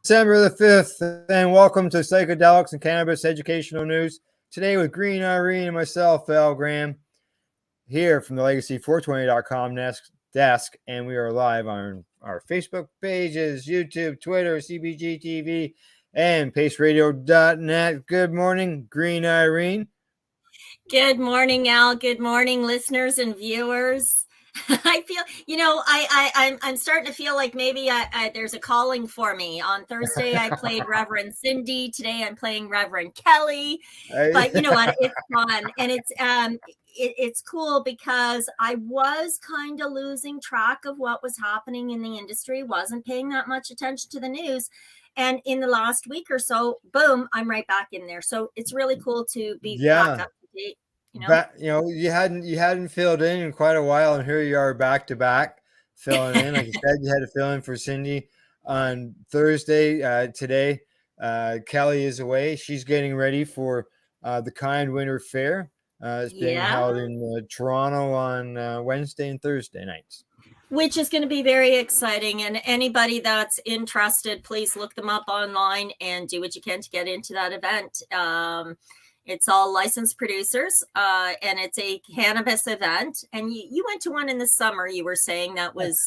December the 5th, and welcome to Psychedelics and Cannabis Educational News. Today with Green Irene and myself, Al Graham, here from the Legacy420.com desk, and we are live on our Facebook pages, YouTube, Twitter, CBG TV, and paceradio.net. Good morning, Green Irene. Good morning, Al. Good morning, listeners and viewers. I feel, I'm starting to feel like maybe there's a calling for me. On Thursday, I played Reverend Cindy. Today, I'm playing Reverend Kelly. But you know what? It's fun, and it's cool because I was kind of losing track of what was happening in the industry. Wasn't paying that much attention to the news. And in the last week or so, boom, I'm right back in there. So it's really cool to be back up to date. You hadn't filled in quite a while, and here you are back to back filling in. Like you said, you had to fill in for Cindy on Thursday. Today, Kelly is away. She's getting ready for the Kind Winter Fair. It's being held in Toronto on Wednesday and Thursday nights. Which is going to be very exciting. And anybody that's interested, please look them up online and do what you can to get into that event. It's all licensed producers, and it's a cannabis event. And you went to one in the summer. You were saying that was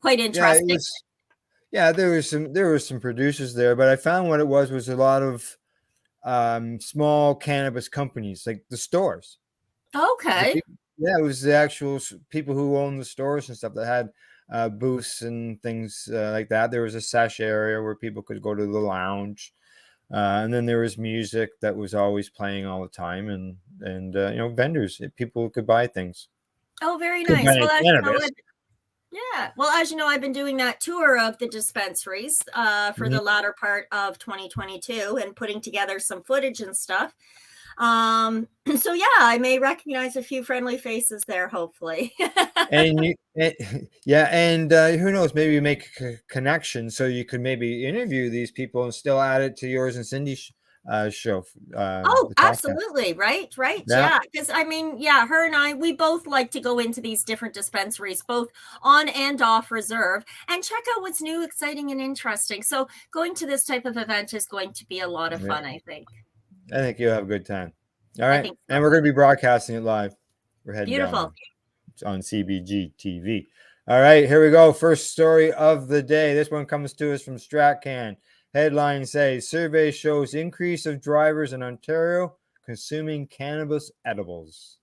quite interesting. There were some producers there, but I found what it was a lot of small cannabis companies, like the stores. Okay. It was the actual people who own the stores and stuff that had booths and things like that. There was a sachet area where people could go to the lounge. And then there was music that was always playing all the time, and vendors, people could buy things. Oh, very nice. Well, as you know, I've been doing that tour of the dispensaries for the latter part of 2022 and putting together some footage and stuff. So I may recognize a few friendly faces there, hopefully. and who knows, maybe make a connection so you could maybe interview these people and still add it to yours and Cindy's show. Absolutely. Right. Yeah. Because her and I, we both like to go into these different dispensaries, both on and off reserve, and check out what's new, exciting, and interesting. So going to this type of event is going to be a lot of fun, I think. I think you'll have a good time. All right. And we're going to be broadcasting it live. We're heading down on CBG TV. All right, here we go. First story of the day. This one comes to us from StratCan. Headline says, survey shows increase of drivers in Ontario consuming cannabis edibles.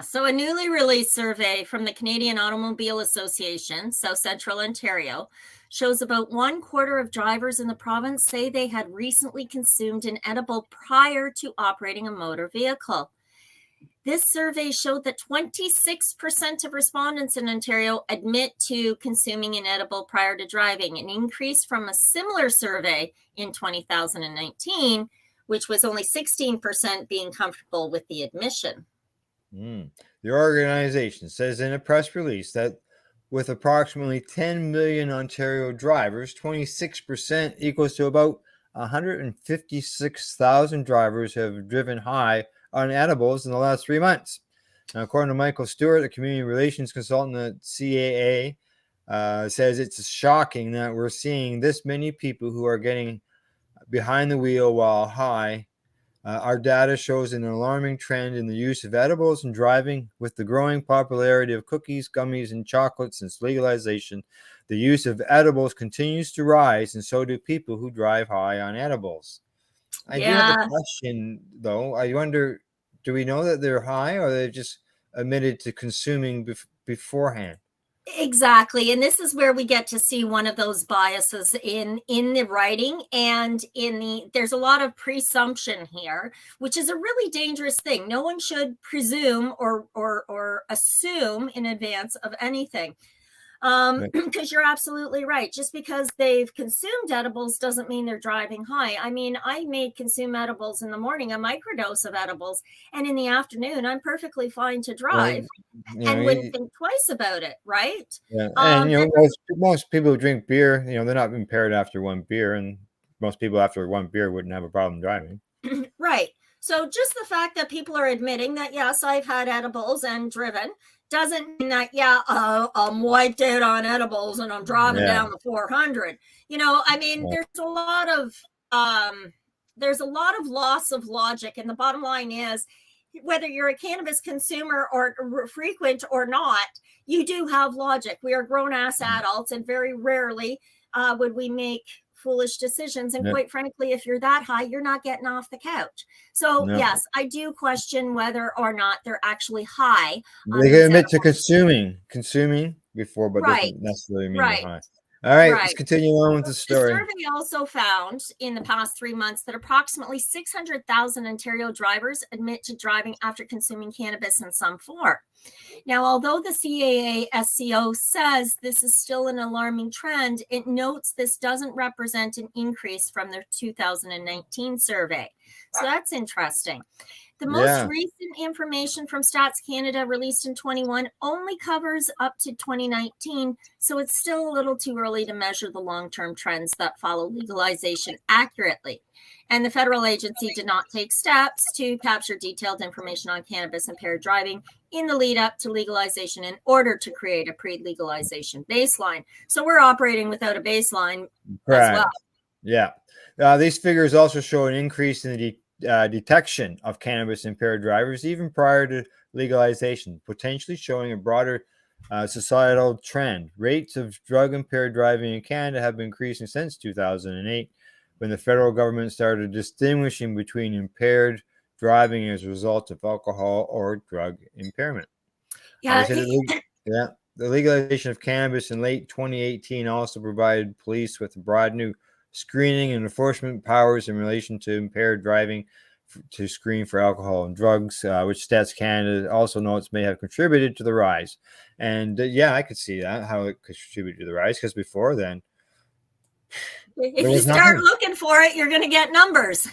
So a newly released survey from the Canadian Automobile Association, South Central Ontario, shows about 1/4 of drivers in the province say they had recently consumed an edible prior to operating a motor vehicle. This survey showed that 26% of respondents in Ontario admit to consuming an edible prior to driving, an increase from a similar survey in 2019, which was only 16% being comfortable with the admission. The organization says in a press release that with approximately 10 million Ontario drivers, 26% equals to about 156,000 drivers have driven high on edibles in the last 3 months. Now, according to Michael Stewart, a community relations consultant at CAA, says it's shocking that we're seeing this many people who are getting behind the wheel while high. Our data shows an alarming trend in the use of edibles and driving. With the growing popularity of cookies, gummies, and chocolates since legalization, the use of edibles continues to rise, and so do people who drive high on edibles. I do have a question, though. I wonder, do we know that they're high, or they're just admitted to consuming beforehand? Exactly. And this is where we get to see one of those biases in the writing and there's a lot of presumption here, which is a really dangerous thing. No one should presume or assume in advance of anything. Because you're absolutely right. Just because they've consumed edibles doesn't mean they're driving high. I mean, I may consume edibles in the morning, a microdose of edibles, and in the afternoon, I'm perfectly fine to drive and wouldn't think twice about it, right? Yeah. And, most people who drink beer, they're not impaired after one beer, and most people after one beer wouldn't have a problem driving. Right. So just the fact that people are admitting that, yes, I've had edibles and driven doesn't mean that, yeah, I'm wiped out on edibles and I'm driving Yeah. down the 400. I mean, Yeah. there's a lot of loss of logic. And the bottom line is, whether you're a cannabis consumer or frequent or not, you do have logic. We are grown ass adults, and very rarely would we make foolish decisions. And Yeah. quite frankly, if you're that high, you're not getting off the couch. So No. yes, I do question whether or not they're actually high. They can admit to consuming before, but Right. doesn't necessarily mean Right. they're high. All right, let's Right. continue on with the The story. survey also found in the past 3 months that approximately 600,000 Ontario drivers admit to driving after consuming cannabis in some form. Now, although the CAA SCO says this is still an alarming trend, it notes this doesn't represent an increase from their 2019 survey. So that's interesting. The most recent information from Stats Canada, released in 21, only covers up to 2019, so it's still a little too early to measure the long-term trends that follow legalization accurately. And the federal agency did not take steps to capture detailed information on cannabis impaired driving in the lead up to legalization in order to create a pre-legalization baseline. So we're operating without a baseline as well. Yeah. These figures also show an increase in the detection of cannabis impaired drivers even prior to legalization, potentially showing a broader societal trend. Rates of drug impaired driving in Canada have been increasing since 2008, when the federal government started distinguishing between impaired driving as a result of alcohol or drug impairment. Yeah. The legalization of cannabis in late 2018 also provided police with broad new screening and enforcement powers in relation to impaired driving to screen for alcohol and drugs, which Stats Canada also notes may have contributed to the rise. And I could see that, how it contributed to the rise, because before then, if you start looking for it, you're going to get numbers.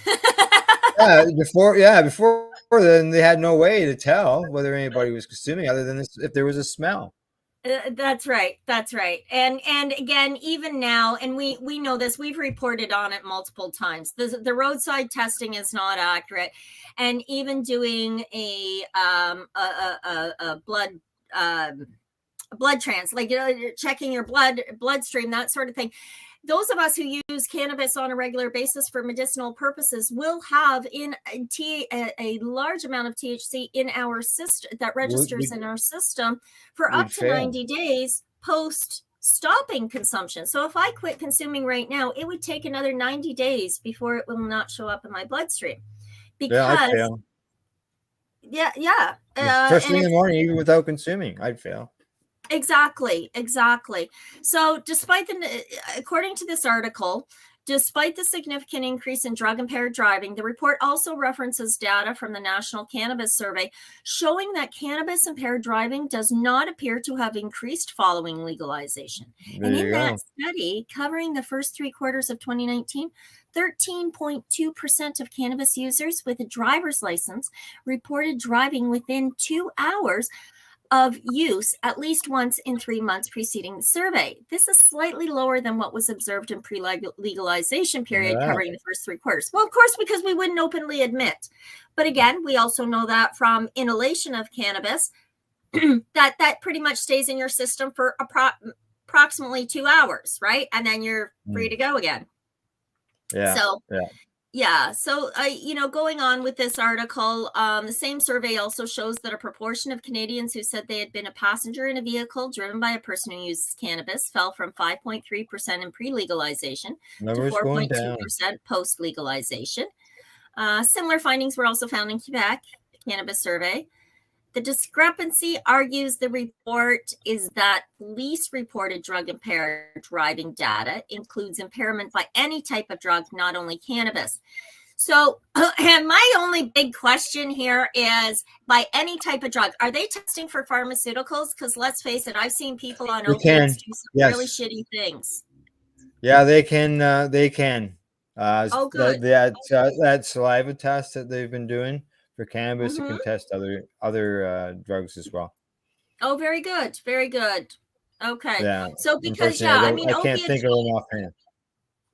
Before then, they had no way to tell whether anybody was consuming other than if there was a smell. That's right. And again, even now, and we know this, we've reported on it multiple times. The roadside testing is not accurate, and even doing a blood trans, like checking your bloodstream, that sort of thing. Those of us who use cannabis on a regular basis for medicinal purposes will have a large amount of THC in our system that registers in our system for up to 90 days post stopping consumption. So if I quit consuming right now, it would take another 90 days before it will not show up in my bloodstream. Because first thing in the morning, even without consuming, I'd fail. Exactly. So according to this article, despite the significant increase in drug impaired driving, the report also references data from the National Cannabis Survey showing that cannabis impaired driving does not appear to have increased following legalization. And in that study, covering the first 3 quarters of 2019, 13.2% of cannabis users with a driver's license reported driving within 2 hours of use at least once in 3 months preceding the survey. This is slightly lower than what was observed in pre-legalization period covering the first 3 quarters. Well, of course, because we wouldn't openly admit. But again, we also know that from inhalation of cannabis, that pretty much stays in your system for approximately 2 hours, right? And then you're free to go again. So, going on with this article, the same survey also shows that a proportion of Canadians who said they had been a passenger in a vehicle driven by a person who uses cannabis fell from 5.3% in pre-legalization to 4.2% post-legalization. Similar findings were also found in Quebec, the cannabis survey. The discrepancy, argues the report, is that police reported drug impaired driving data includes impairment by any type of drug, not only cannabis. So, and my only big question here is, by any type of drug, are they testing for pharmaceuticals? Because let's face it, I've seen people on opiates do some really shitty things. Yeah, they can. Good. That saliva test that they've been doing for cannabis, it can test other drugs as well. Oh, very good. Okay. Yeah. So because I can't think of them offhand.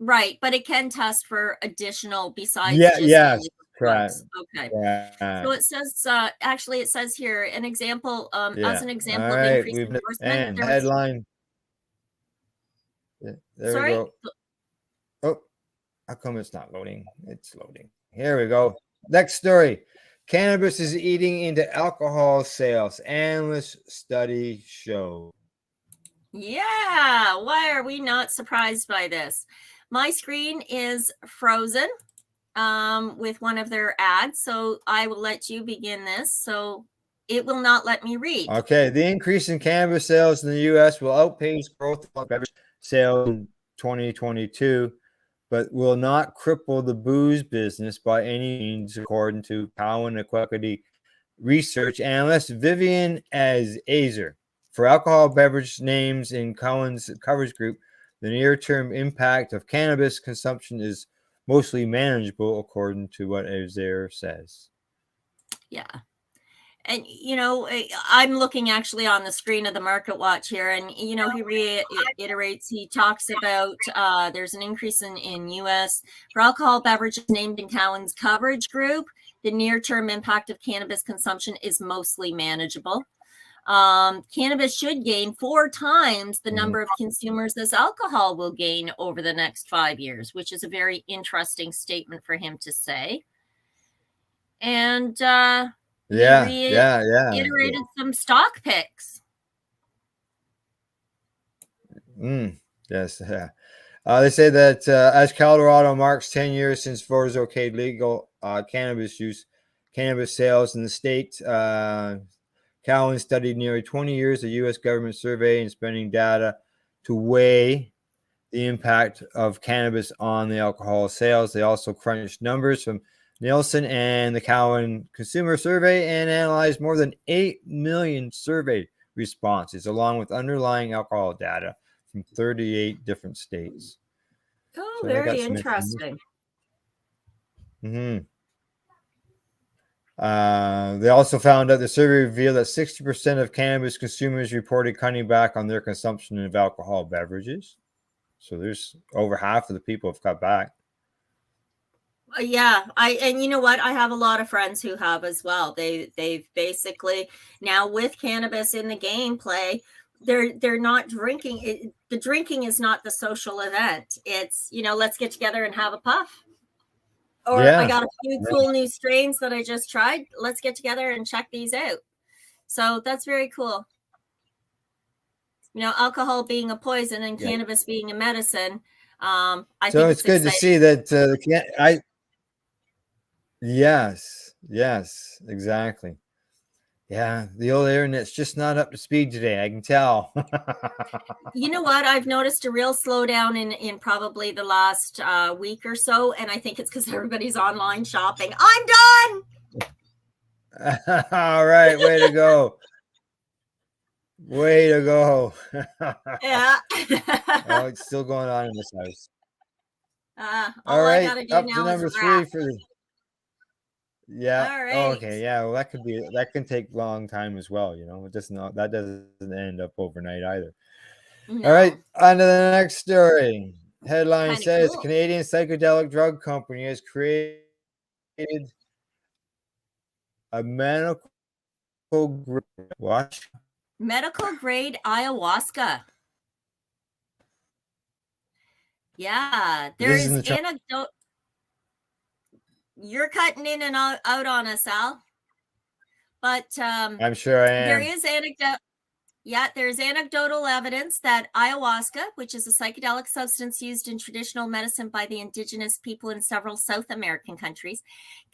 Right, but it can test for additional besides. Yes. books. Okay. Yeah. So it says, actually, it says here an example, as an All example of right. increased enforcement. And There was, headline. There we sorry. go. Oh, how come it's not loading? It's loading. Here we go. Next story. Cannabis is eating into alcohol sales. Analyst study show. Yeah. Why are we not surprised by this? My screen is frozen with one of their ads. So I will let you begin this. So it will not let me read. Okay. The increase in cannabis sales in the U.S. will outpace growth of beverage sales in 2022, but will not cripple the booze business by any means, according to Cowen Equity Research analyst Vivian Azer. For alcohol beverage names in Cowen's coverage group, the near-term impact of cannabis consumption is mostly manageable, according to what Azer says. Yeah. And, I'm looking actually on the screen of the Market Watch here, and, he reiterates, he talks about there's an increase in U.S. for alcohol beverages named in Cowen's coverage group. The near-term impact of cannabis consumption is mostly manageable. Cannabis should gain 4 times the number of consumers this alcohol will gain over the next 5 years, which is a very interesting statement for him to say. And reiterated some stock picks. Yes. Yeah. They say that as Colorado marks 10 years since voters okayed legal cannabis sales in the state, Cowen studied nearly 20 years of U.S. government survey and spending data to weigh the impact of cannabis on the alcohol sales. They also crunched numbers from Nielsen and the Cowen Consumer Survey and analyzed more than 8 million survey responses, along with underlying alcohol data from 38 different states. Oh, so very interesting. They also found out the survey revealed that 60% of cannabis consumers reported cutting back on their consumption of alcohol beverages. So there's over half of the people have cut back. Yeah, and you know what? I have a lot of friends who have as well. They've basically now, with cannabis in the gameplay, they're not drinking. The drinking is not the social event. It's, let's get together and have a puff. Or I got a few cool new strains that I just tried. Let's get together and check these out. So that's very cool. Alcohol being a poison and cannabis being a medicine. I think it's good exciting to see that. Yes, exactly. Yeah, the old internet's just not up to speed today. I can tell. You know what? I've noticed a real slowdown in probably the last week or so, and I think it's because everybody's online shopping. I'm done. All right, way to go. Way to go. Yeah. Oh, it's still going on in this house. All right, I gotta do up now to number 3 for the. Yeah. All right. Oh, okay. Yeah. Well, that can take a long time as well. It that doesn't end up overnight either. No. All right. On to the next story. Headline says cool. Canadian psychedelic drug company has created a medical grade ayahuasca. Yeah, there's anecdote. You're cutting in and out on us, Al. But I'm sure I am. There is anecdote. Yeah, there's anecdotal evidence that ayahuasca, which is a psychedelic substance used in traditional medicine by the indigenous people in several South American countries,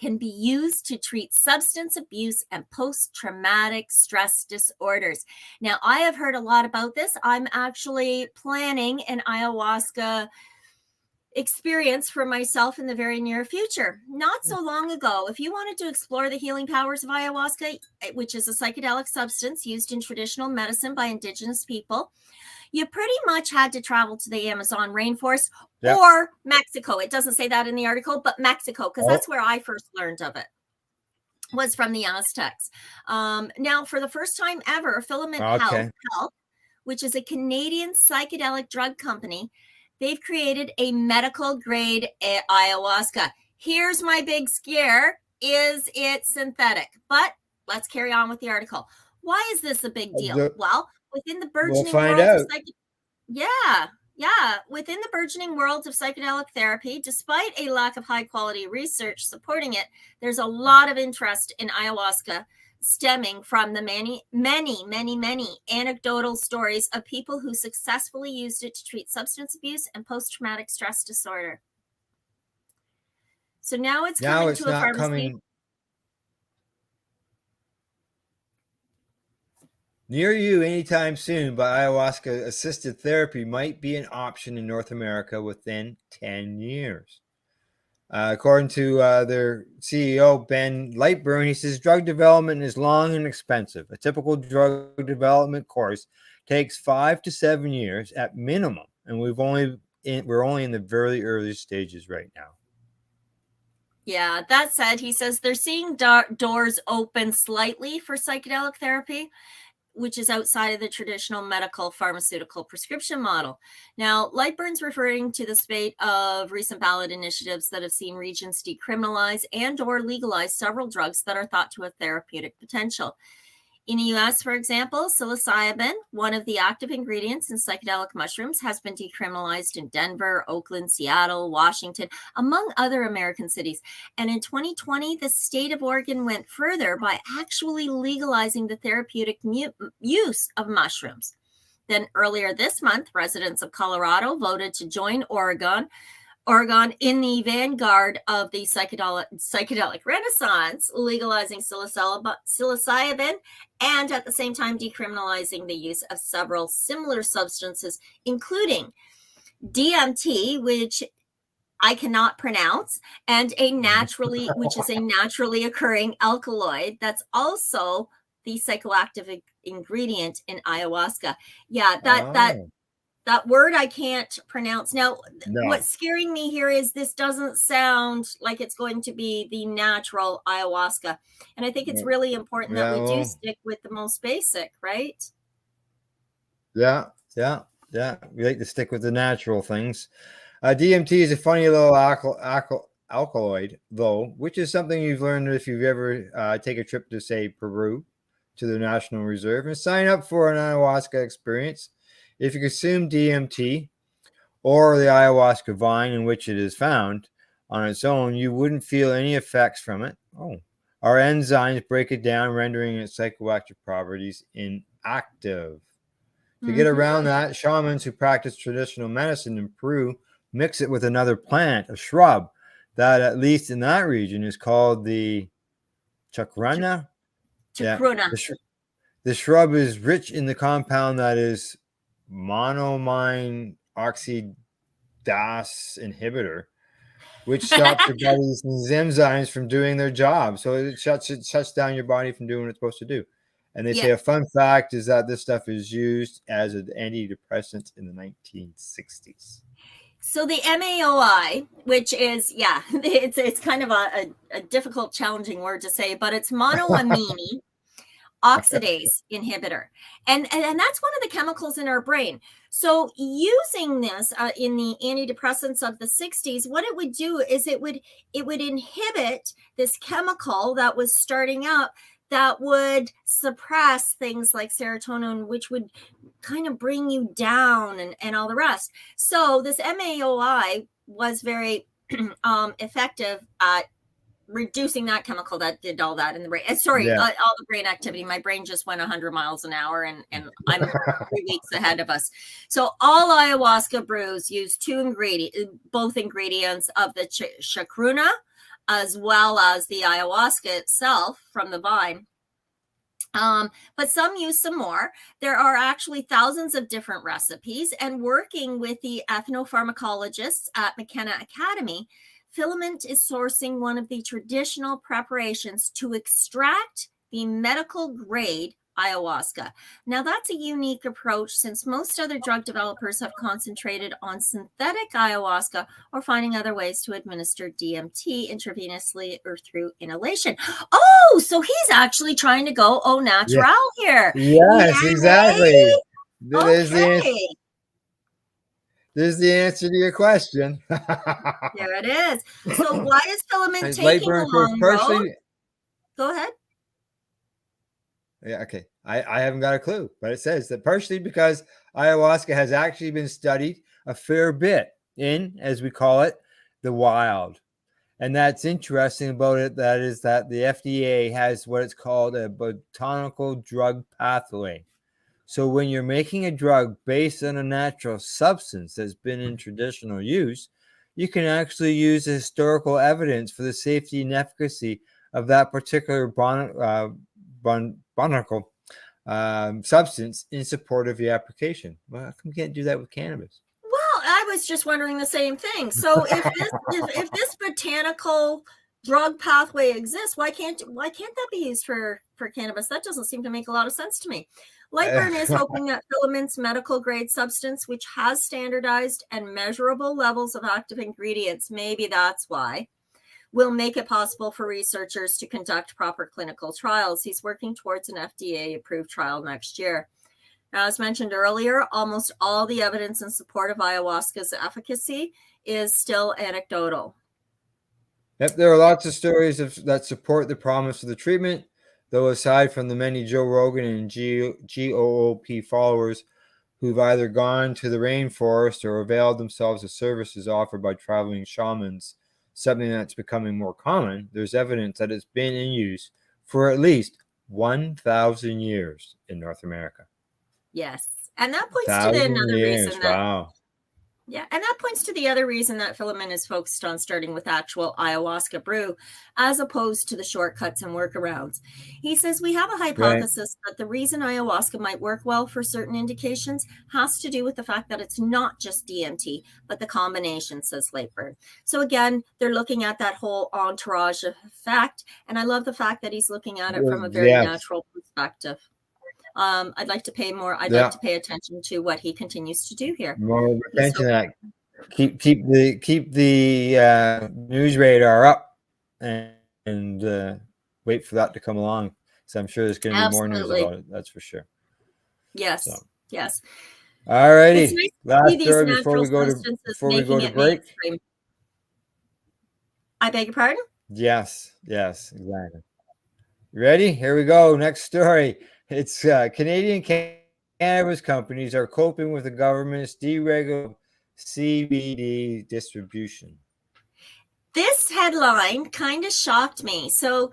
can be used to treat substance abuse and post-traumatic stress disorders. Now, I have heard a lot about this. I'm actually planning an ayahuasca experience for myself in the very near future. Not so long ago, if you wanted to explore the healing powers of ayahuasca, which is a psychedelic substance used in traditional medicine by indigenous people, you pretty much had to travel to the Amazon rainforest or Mexico. It doesn't say that in the article, but Mexico, because that's where I first learned of it, was from the Aztecs. Now, for the first time ever, Filament Health, which is a Canadian psychedelic drug company, they've created a medical grade ayahuasca. Here's my big scare. Is it synthetic? But let's carry on with the article. Why is this a big deal? Well, within the burgeoning find world out. of within the burgeoning world of psychedelic therapy, despite a lack of high quality research supporting it, there's a lot of interest in ayahuasca stemming from the many anecdotal stories of people who successfully used it to treat substance abuse and post-traumatic stress disorder. So now it's coming to a pharmacy. Near you anytime soon, but ayahuasca-assisted therapy might be an option in North America within 10 years. According to their CEO, Ben Lightburn, he says drug development is long and expensive. A typical drug development course takes 5 to 7 years at minimum, and we're only in the very early stages right now. Yeah, that said, he says they're seeing doors open slightly for psychedelic therapy, which is outside of the traditional medical pharmaceutical prescription model. Now, Lightburn's referring to the spate of recent ballot initiatives that have seen regions decriminalize and or legalize several drugs that are thought to have therapeutic potential. In the US, for example, psilocybin, one of the active ingredients in psychedelic mushrooms, has been decriminalized in Denver, Oakland, Seattle, Washington, among other American cities. And in 2020, the state of Oregon went further by actually legalizing the therapeutic use of mushrooms. Then earlier this month, residents of Colorado voted to join Oregon in the vanguard of the psychedelic renaissance, legalizing psilocybin and at the same time decriminalizing the use of several similar substances, including DMT, which I cannot pronounce, and which is a naturally occurring alkaloid that's also the psychoactive ingredient in ayahuasca. Yeah, that word I can't pronounce. Now, what's scaring me here is this doesn't sound like it's going to be the natural ayahuasca. And I think it's really important that we do stick with the most basic, right? Yeah. We like to stick with the natural things. DMT is a funny little alkaloid, though, which is something you've learned if you've ever take a trip to, say, Peru, to the National Reserve, and sign up for an ayahuasca experience. If you consume DMT or the ayahuasca vine in which it is found on its own, you wouldn't feel any effects from it. Our enzymes break it down, rendering its psychoactive properties inactive. To get around that, shamans who practice traditional medicine in Peru mix it with another plant, a shrub, that at least in that region is called the chacruna. Chacruna. The shrub is rich in the compound that is monoamine oxidase inhibitor, which stops your body's enzymes from doing their job. So it shuts down your body from doing what it's supposed to do. And they say a fun fact is that this stuff is used as an antidepressant in the 1960s. So the MAOI, which is, it's kind of a difficult, challenging word to say, but it's monoamine oxidase inhibitor. And that's one of the chemicals in our brain. So using this in the antidepressants of the 60s, what it would do is it would inhibit this chemical that was starting up that would suppress things like serotonin, which would kind of bring you down and all the rest. So this MAOI was very effective at reducing that chemical that did all that in the brain. All the brain activity. My brain just went 100 miles an hour and I'm 3 weeks ahead of us. So all ayahuasca brews use both ingredients of the chacruna as well as the ayahuasca itself from the vine. But some use some more. There are actually thousands of different recipes, and working with the ethnopharmacologists at McKenna Academy, Filament is sourcing one of the traditional preparations to extract the medical grade ayahuasca. Now, that's a unique approach since most other drug developers have concentrated on synthetic ayahuasca or finding other ways to administer DMT intravenously or through inhalation. Oh, so he's actually trying to go au natural here. Yes, exactly. Okay. There's the answer to your question. There it is. So why is filament taking Lightburn, a of course, long road? partially. Go ahead. Yeah, okay. I haven't got a clue, but it says that partially because ayahuasca has actually been studied a fair bit in, as we call it, the wild. And that's interesting about it. That is that the FDA has what it's called a botanical drug pathway. So when you're making a drug based on a natural substance that's been in traditional use, you can actually use the historical evidence for the safety and efficacy of that particular botanical substance in support of your application. Well, how come you can't do that with cannabis? Well, I was just wondering the same thing. So if this botanical drug pathway exists, why can't that be used for cannabis? That doesn't seem to make a lot of sense to me. Lightburn is hoping that filament's medical grade substance, which has standardized and measurable levels of active ingredients, maybe that's why, will make it possible for researchers to conduct proper clinical trials. He's working towards an FDA-approved trial next year. Now, as mentioned earlier, almost all the evidence in support of ayahuasca's efficacy is still anecdotal. Yep, there are lots of stories that support the promise of the treatment, though aside from the many Joe Rogan and GOOP followers who've either gone to the rainforest or availed themselves of services offered by traveling shamans, something that's becoming more common, there's evidence that it's been in use for at least 1,000 years in North America. Yes. And that points to another reason that wow. Yeah, and that points to the other reason that Filament is focused on starting with actual ayahuasca brew as opposed to the shortcuts and workarounds. He says, we have a hypothesis that the reason ayahuasca might work well for certain indications has to do with the fact that it's not just DMT, but the combination, says Lightburn. So again, they're looking at that whole entourage effect, and I love the fact that he's looking at it from a very natural perspective. I'd like to pay attention to what he continues to do here. More attention to that. Keep the news radar up and wait for that to come along. So I'm sure there's going to be more news about it. That's for sure. Yes. So. Yes. All righty. Nice Last story before we go to break. Mainstream. I beg your pardon? Yes, exactly. You ready? Here we go. Next story. It's Canadian cannabis companies are coping with the government's deregulation CBD distribution. This headline kind of shocked me. So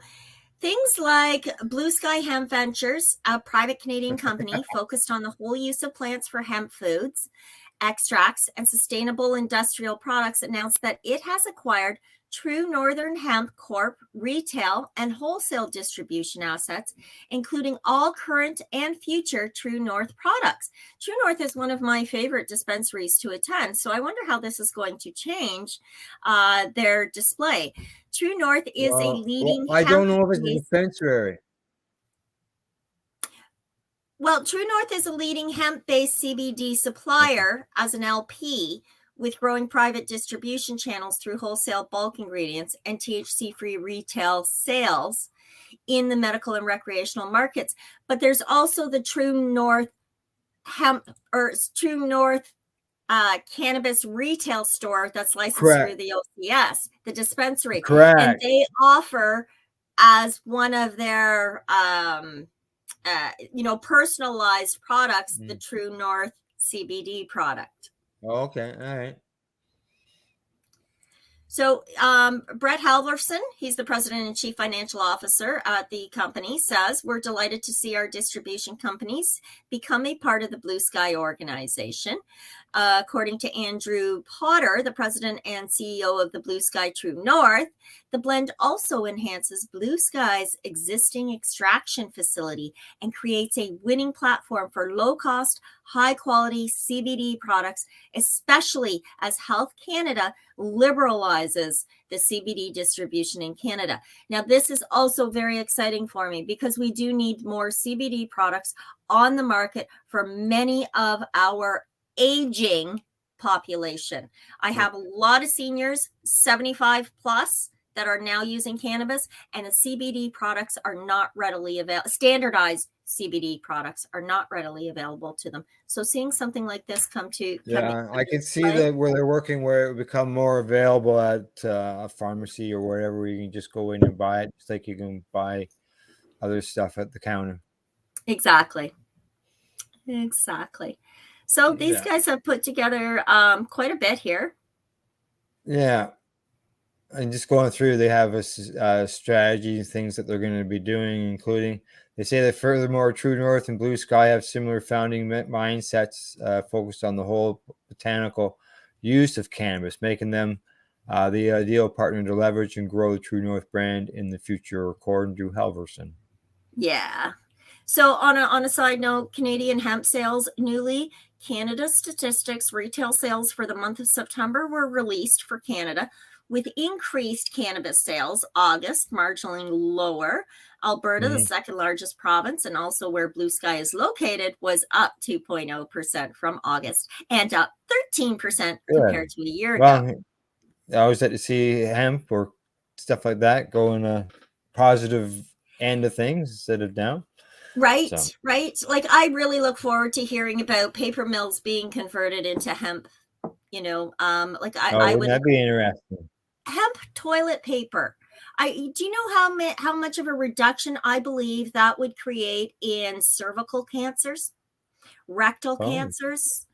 things like Blue Sky Hemp Ventures, a private Canadian company focused on the whole use of plants for hemp foods, extracts, and sustainable industrial products, announced that it has acquired True Northern Hemp Corp retail and wholesale distribution assets, including all current and future True North products. True North is one of my favorite dispensaries to attend, so I wonder how this is going to change their display. True North is a leading I don't know if it's a dispensary. Well, True North is a leading hemp-based CBD supplier as an LP, with growing private distribution channels through wholesale bulk ingredients and THC-free retail sales in the medical and recreational markets. But there's also the True North Hemp or True North cannabis retail store that's licensed through the OCS, the dispensary. Correct. And they offer as one of their personalized products, the True North CBD product. Okay, all right. So Brett Halverson, he's the president and chief financial officer at the company, says, we're delighted to see our distribution companies become a part of the Blue Sky organization. According to Andrew Potter, the president and CEO of the Blue Sky True North, the blend also enhances Blue Sky's existing extraction facility and creates a winning platform for low-cost, high-quality CBD products, especially as Health Canada liberalizes the CBD distribution in Canada. Now, this is also very exciting for me because we do need more CBD products on the market for many of our aging population. I have a lot of seniors, 75 plus, that are now using cannabis, and the CBD products are not readily available. Standardized CBD products are not readily available to them. So seeing something like this come I can see play. that where they're working, where it would become more available at a pharmacy or wherever, where you can just go in and buy it, just like you can buy other stuff at the counter. Exactly. So these Yeah. guys have put together quite a bit here. Yeah. And just going through, they have a strategy and things that they're going to be doing, including, they say that furthermore, True North and Blue Sky have similar founding mindsets focused on the whole botanical use of cannabis, making them the ideal partner to leverage and grow the True North brand in the future, according to Halverson. Yeah. So on a side note, Canadian hemp sales newly, Canada statistics retail sales for the month of September were released for Canada, with increased cannabis sales. August marginally lower. Alberta, the second largest province and also where Blue Sky is located, was up 2.0% from August and up 13% compared to a year ago. I always like to see hemp or stuff like that go in a positive end of things instead of down. Right. Like, I really look forward to hearing about paper mills being converted into hemp. Wouldn't that be interesting? Hemp toilet paper. Do you know how much of a reduction I believe that would create in cervical cancers, rectal cancers?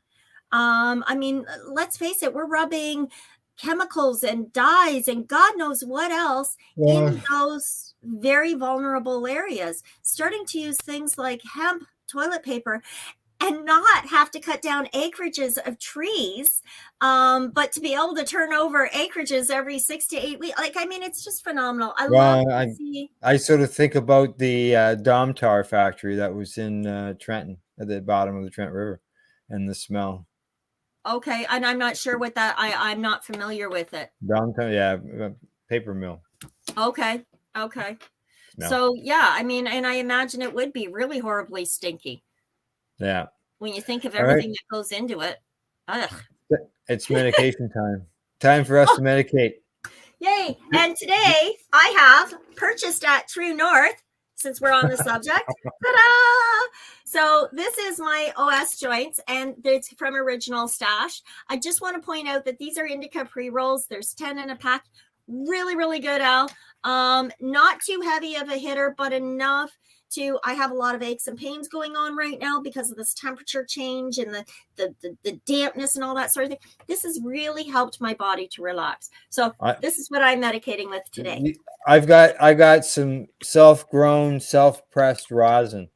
I mean, let's face it, we're rubbing chemicals and dyes and God knows what else in those very vulnerable areas. Starting to use things like hemp toilet paper and not have to cut down acreages of trees, but to be able to turn over acreages every 6 to 8 weeks. Like, I mean, it's just phenomenal. I sort of think about the Domtar factory that was in Trenton, at the bottom of the Trent River, and the smell. Okay, and I'm not sure what that. I'm not familiar with it. Domtar, yeah, paper mill. Okay. No. So yeah, I mean, and I imagine it would be really horribly stinky. Yeah. When you think of everything that goes into it. Ugh. It's medication time. Time for us to medicate. Yay. And today I have purchased at True North, since we're on the subject. Ta-da! So this is my OS joints, and it's from Original Stash. I just want to point out that these are indica pre-rolls. There's 10 in a pack. Really, really good, Al. Not too heavy of a hitter, but enough to, I have a lot of aches and pains going on right now because of this temperature change and the dampness and all that sort of thing. This has really helped my body to relax. So this is what I'm medicating with today. I got some self-grown, self-pressed rosin.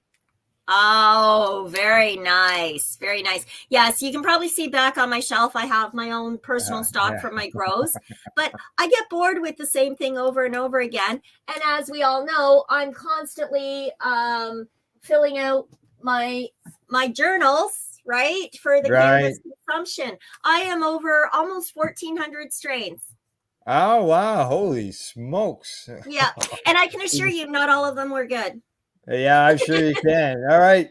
Oh, very nice. Very nice. Yes, you can probably see back on my shelf, I have my own personal stock from my grows, but I get bored with the same thing over and over again. And as we all know, I'm constantly filling out my journals, right, for the cannabis consumption. I am over almost 1,400 strains. Oh, wow. Holy smokes. Yeah. And I can assure you, not all of them were good. Yeah, I'm sure you can. All right.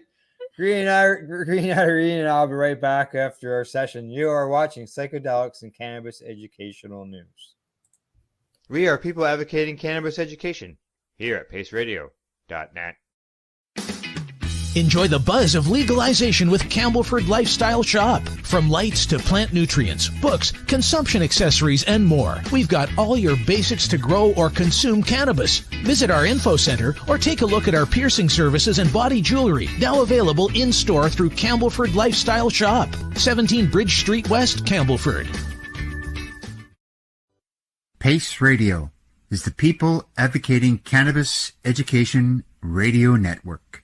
Green Irene and I'll be right back after our session. You are watching Psychedelics and Cannabis Educational News. We are people advocating cannabis education here at paceradio.net. Enjoy the buzz of legalization with Campbellford Lifestyle Shop. From lights to plant nutrients, books, consumption accessories, and more. We've got all your basics to grow or consume cannabis. Visit our info center or take a look at our piercing services and body jewelry, now available in-store through Campbellford Lifestyle Shop, 17 Bridge Street West, Campbellford. Pace Radio is the people advocating cannabis education radio network.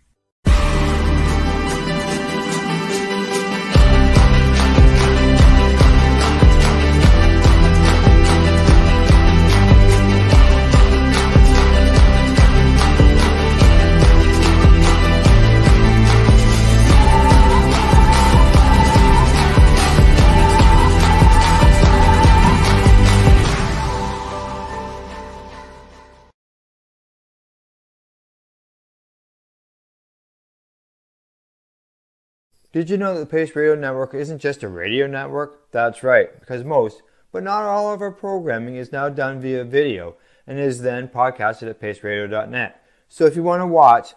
Did you know that the Pace Radio Network isn't just a radio network? That's right, because most, but not all of our programming is now done via video, and is then podcasted at paceradio.net. So if you want to watch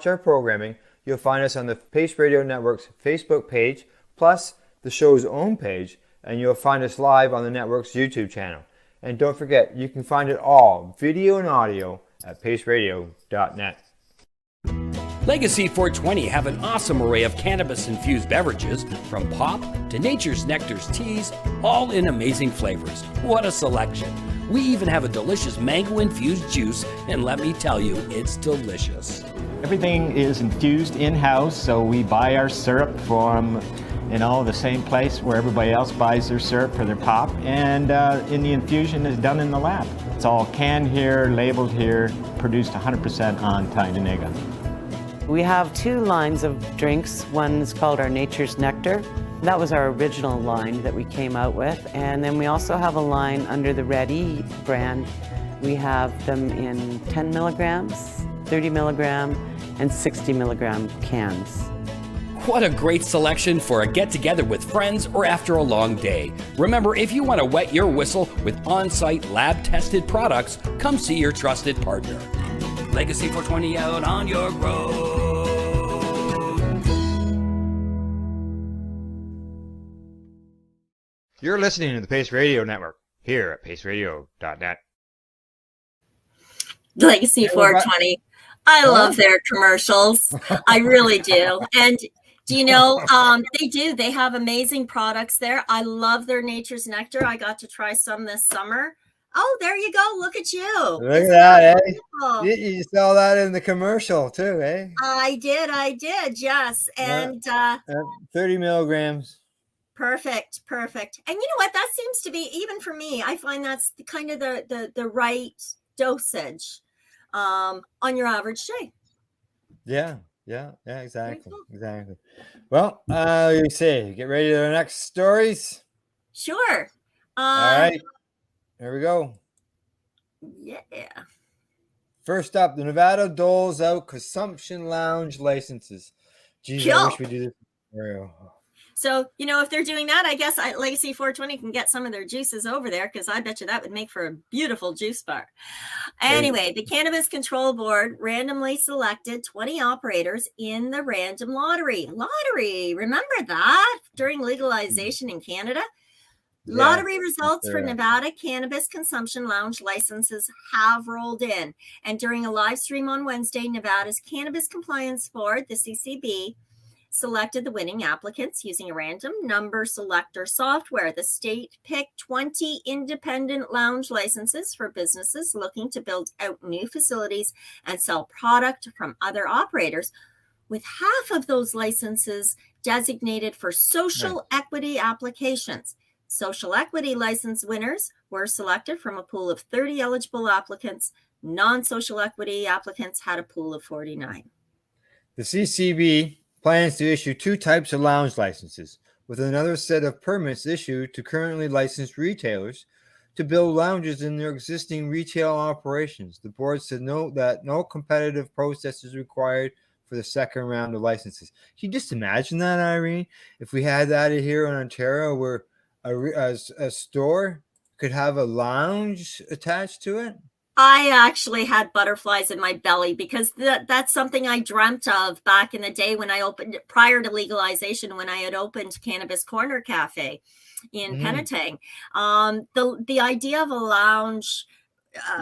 our programming, you'll find us on the Pace Radio Network's Facebook page, plus the show's own page, and you'll find us live on the network's YouTube channel. And don't forget, you can find it all, video and audio, at paceradio.net. Legacy 420 have an awesome array of cannabis-infused beverages, from pop to Nature's Nectar's teas, all in amazing flavors. What a selection! We even have a delicious mango-infused juice, and let me tell you, it's delicious. Everything is infused in-house, so we buy our syrup from, the same place where everybody else buys their syrup for their pop, and the infusion is done in the lab. It's all canned here, labeled here, produced 100% on Tyendinaga. We have 2 lines of drinks. One is called our Nature's Nectar. That was our original line that we came out with. And then we also have a line under the Red E brand. We have them in 10 milligrams, 30 milligram, and 60 milligram cans. What a great selection for a get-together with friends or after a long day. Remember, if you want to wet your whistle with on-site lab-tested products, come see your trusted partner. Legacy 420 out on your road. You're listening to the Pace Radio Network here at paceradio.net. Legacy 420. I love their commercials. I really do. And do you know, they have amazing products there. I love their Nature's Nectar. I got to try some this summer. Oh, there you go. Look at you. Look at that, eh? You saw that in the commercial too, eh? I did, yes. And 30 milligrams. Perfect. And you know what? That seems to be, even for me, I find that's kind of the right dosage on your average day. Yeah, exactly. Well, you say, get ready to the next stories. Sure. All right, here we go. Yeah. First up, the Nevada doles out consumption lounge licenses. Geez, I wish we do this for real. So, if they're doing that, I guess Legacy 420 can get some of their juices over there, because I bet you that would make for a beautiful juice bar. Anyway, the Cannabis Control Board randomly selected 20 operators in the random lottery. Remember that? During legalization in Canada? Yeah, lottery results for Nevada cannabis consumption lounge licenses have rolled in. And during a live stream on Wednesday, Nevada's Cannabis Compliance Board, the CCB, selected the winning applicants using a random number selector software. The state picked 20 independent lounge licenses for businesses looking to build out new facilities and sell product from other operators, with half of those licenses designated for social equity applications. Social equity license winners were selected from a pool of 30 eligible applicants. Non-social equity applicants had a pool of 49. The CCB plans to issue 2 types of lounge licenses, with another set of permits issued to currently licensed retailers to build lounges in their existing retail operations. The board said that no competitive process is required for the second round of licenses. Can you just imagine that, Irene? If we had that here in Ontario, where a store could have a lounge attached to it? I actually had butterflies in my belly, because that's something I dreamt of back in the day when I opened, prior to legalization, when I had opened Cannabis Corner Cafe in Penetang. The idea of a lounge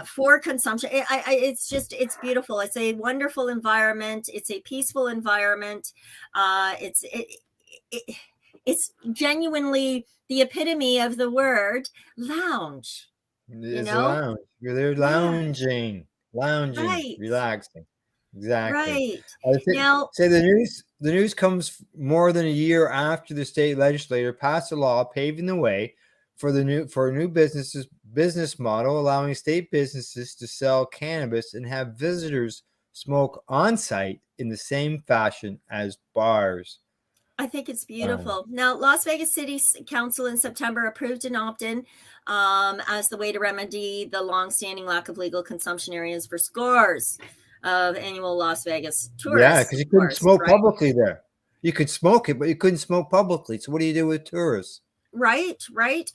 for consumption, it's beautiful. It's a wonderful environment. It's a peaceful environment. It's genuinely the epitome of the word lounge. It's a lounge. You're there lounging, right. Relaxing. Exactly. Right. Now, the news comes more than a year after the state legislature passed a law paving the way for a new business model, allowing state businesses to sell cannabis and have visitors smoke on site in the same fashion as bars. I think it's beautiful. Now, Las Vegas City Council in September approved an opt-in as the way to remedy the long-standing lack of legal consumption areas for scores of annual Las Vegas tourists. Yeah, because you couldn't smoke publicly there. You could smoke it, but you couldn't smoke publicly. So what do you do with tourists? Right.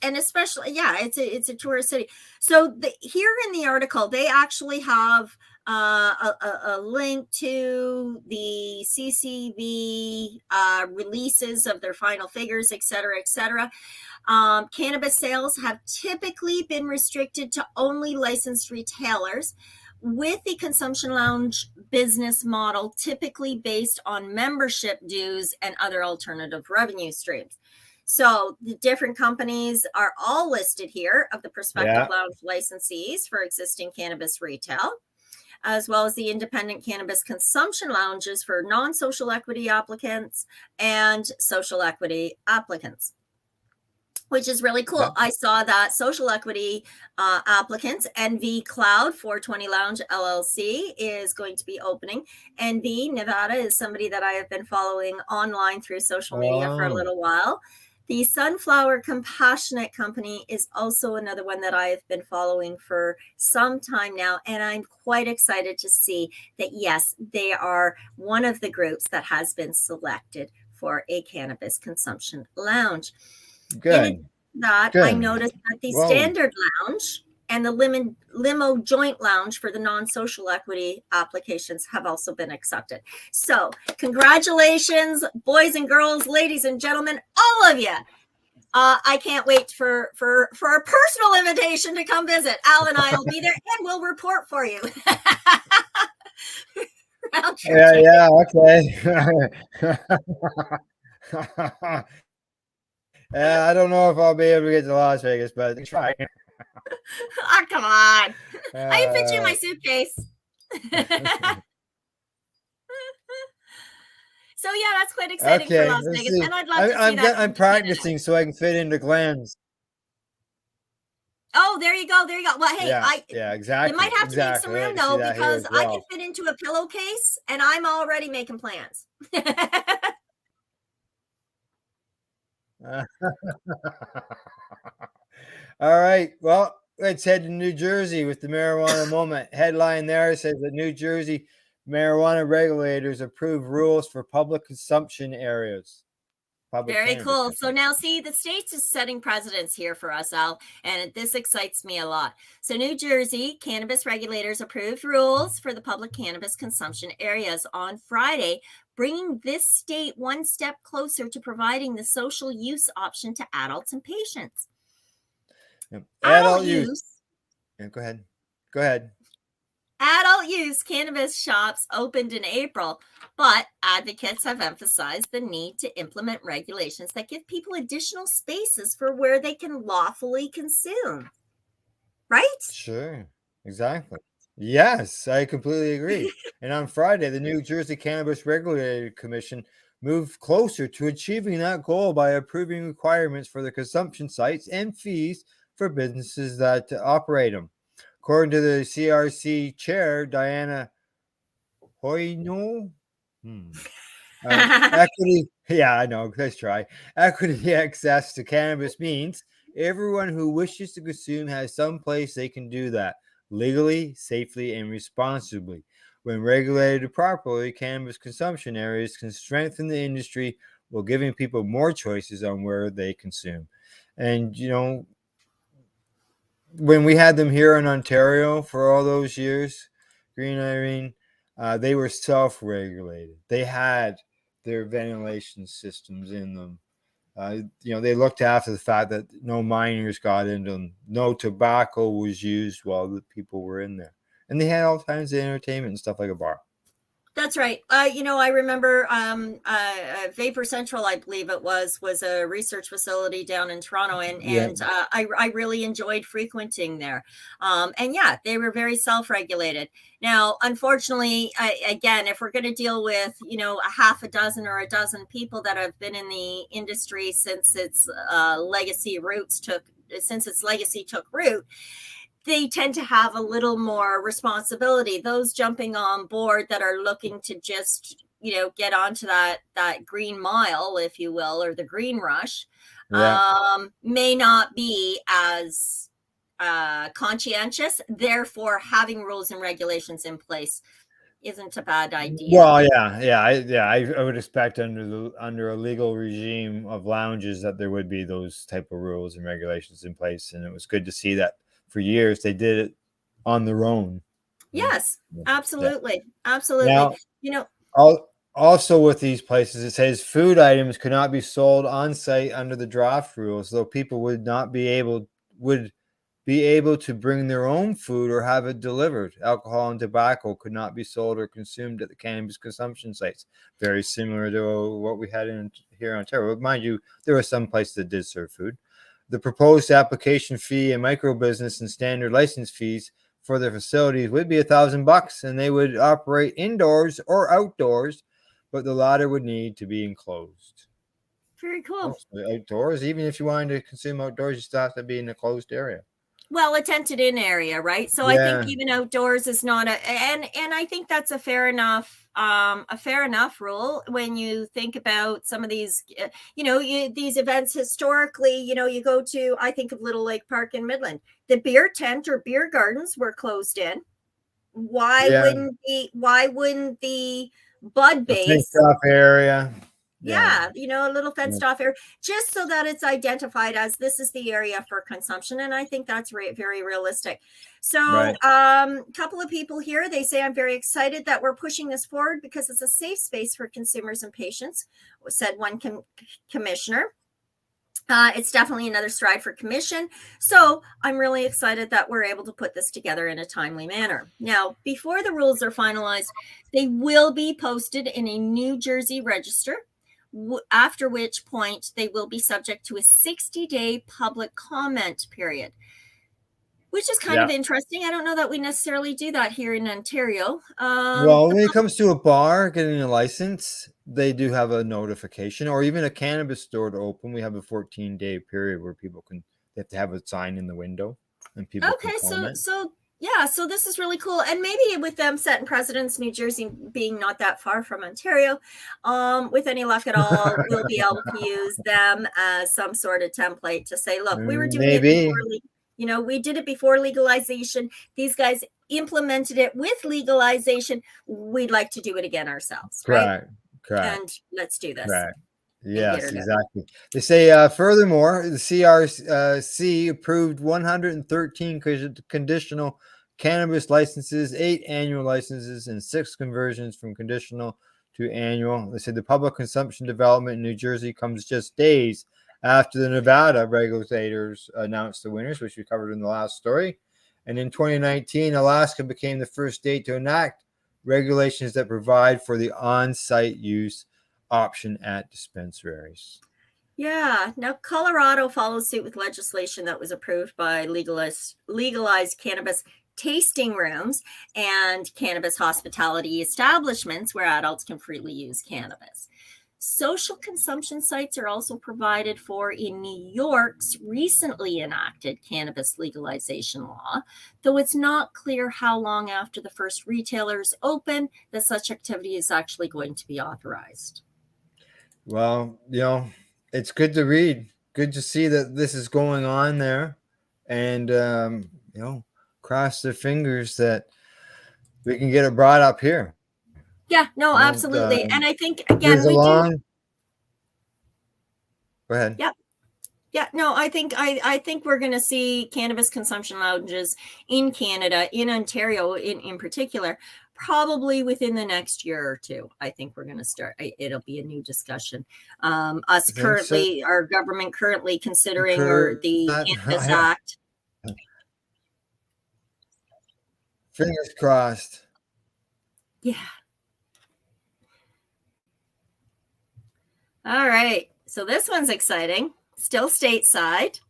And especially, yeah, it's a tourist city. So here in the article, they actually have a link to the CCV releases of their final figures, et cetera, et cetera. Cannabis sales have typically been restricted to only licensed retailers, with the consumption lounge business model typically based on membership dues and other alternative revenue streams. So the different companies are all listed here of the prospective lounge licensees for existing cannabis retail, as well as the independent cannabis consumption lounges for non-social equity applicants and social equity applicants, which is really cool. I saw that social equity applicants, NV Cloud 420 Lounge LLC, is going to be opening. NV Nevada is somebody that I have been following online through social media for a little while. The Sunflower Compassionate Company is also another one that I have been following for some time now, and I'm quite excited to see that, yes, they are one of the groups that has been selected for a cannabis consumption lounge. Good. I noticed that the Standard Lounge and the Limo Joint Lounge for the non-social equity applications have also been accepted. So congratulations, boys and girls, ladies and gentlemen, all of you. I can't wait for a personal invitation to come visit. Al and I will be there, and we'll report for you. Yeah, okay. I don't know if I'll be able to get to Las Vegas, but try. Oh, come on. I can fit you in my suitcase. So yeah, that's quite exciting for Las Vegas, and I'd love to see that. I'm practicing so I can fit into Glenn's. Oh, there you go. Well, hey, yeah, exactly. You might have to make some room though, because I can fit into a pillowcase, and I'm already making plans. All right. Well, let's head to New Jersey with the marijuana moment. Headline there says that New Jersey marijuana regulators approve rules for public consumption areas. Very cool. So now, see, the state is setting precedents here for us, Al, and this excites me a lot. So New Jersey cannabis regulators approved rules for the public cannabis consumption areas on Friday, bringing this state one step closer to providing the social use option to adults and patients. Adult use. Yeah, go ahead. Adult use cannabis shops opened in April, but advocates have emphasized the need to implement regulations that give people additional spaces for where they can lawfully consume. Right? Sure. Exactly. Yes, I completely agree. And on Friday, the New Jersey Cannabis Regulatory Commission moved closer to achieving that goal by approving requirements for the consumption sites and fees for businesses that operate them. According to the CRC chair, Diana Hoyno, equity, yeah, I know, let's try. Equity access to cannabis means everyone who wishes to consume has some place they can do that legally, safely, and responsibly. When regulated properly, cannabis consumption areas can strengthen the industry while giving people more choices on where they consume. And, you know, when we had them here in Ontario for all those years, Green Irene, they were self-regulated. They had their ventilation systems in them. You know, they looked after the fact that no minors got into them. No tobacco was used while the people were in there. And they had all kinds of entertainment and stuff like a bar. That's right. You know, I remember Vapor Central, I believe it was a research facility down in Toronto, and I really enjoyed frequenting there. And yeah, they were very self-regulated. Now, unfortunately, again, if we're going to deal with, you know, a half a dozen or a dozen people that have been in the industry since its legacy took root, they tend to have a little more responsibility. Those jumping on board that are looking to just, you know, get onto that green mile, if you will, or the green rush, may not be as conscientious. Therefore, having rules and regulations in place isn't a bad idea. Well, I would expect under a legal regime of lounges that there would be those type of rules and regulations in place, and it was good to see that for years they did it on their own. Yes, absolutely, Yeah. absolutely. Now, You know, also with these places, it says food items could not be sold on site under the draft rules, though people would be able to bring their own food or have it delivered. Alcohol and tobacco could not be sold or consumed at the cannabis consumption sites. Very similar to what we had here in Ontario. But mind you, there were some places that did serve food. The proposed application fee and micro business and standard license fees for their facilities would be $1,000, and they would operate indoors or outdoors, but the latter would need to be enclosed. very cool. Mostly outdoors, even if you wanted to consume outdoors, you still have to be in a closed area. Well, a tented in area, right? So I think even outdoors is not and I think that's a fair enough rule when you think about some of these, these events historically. You go to, I think of Little Lake Park in Midland. The beer tent or beer gardens were closed in. Why wouldn't the bud base area? Yeah, a little fenced off area, just so that it's identified as this is the area for consumption. And I think that's very realistic. So couple of people here, they say, I'm very excited that we're pushing this forward because it's a safe space for consumers and patients, said one commissioner. It's definitely another stride for commission. So I'm really excited that we're able to put this together in a timely manner. Now, before the rules are finalized, they will be posted in a New Jersey register, after which point they will be subject to a 60-day public comment period, which is kind of interesting. I don't know that we necessarily do that here in Ontario. Well, when it comes to a bar getting a license, they do have a notification, or even a cannabis store to open. We have a 14-day period where they have to have a sign in the window, and people can comment. So this is really cool. And maybe with them setting precedents, New Jersey being not that far from Ontario, with any luck at all, we'll be able to use them as some sort of template to say, look, we were doing it before, we did it before legalization. These guys implemented it with legalization. We'd like to do it again ourselves. Correct. And let's do this. Correct. Yes, exactly. They say, furthermore, the CRC approved 113 conditional cannabis licenses, 8 annual licenses, and 6 conversions from conditional to annual. They said the public consumption development in New Jersey comes just days after the Nevada regulators announced the winners, which we covered in the last story. And in 2019, Alaska became the first state to enact regulations that provide for the on-site use option at dispensaries. Yeah. Now, Colorado follows suit with legislation that was approved by legalized cannabis tasting rooms and cannabis hospitality establishments where adults can freely use cannabis. Social consumption sites are also provided for in New York's recently enacted cannabis legalization law, though it's not clear how long after the first retailers open that such activity is actually going to be authorized. Well, it's good to read. Good to see that this is going on there. And, cross their fingers that we can get it brought up here. Yeah, no, absolutely. And I think, again, Go ahead. Yep. Yeah, no, I think we're going to see cannabis consumption lounges in Canada, in Ontario in particular, probably within the next year or two. I think we're going to start. It'll be a new discussion. Our government currently considering the Cannabis Act. Fingers crossed. Yeah. All right. So this one's exciting. Still stateside.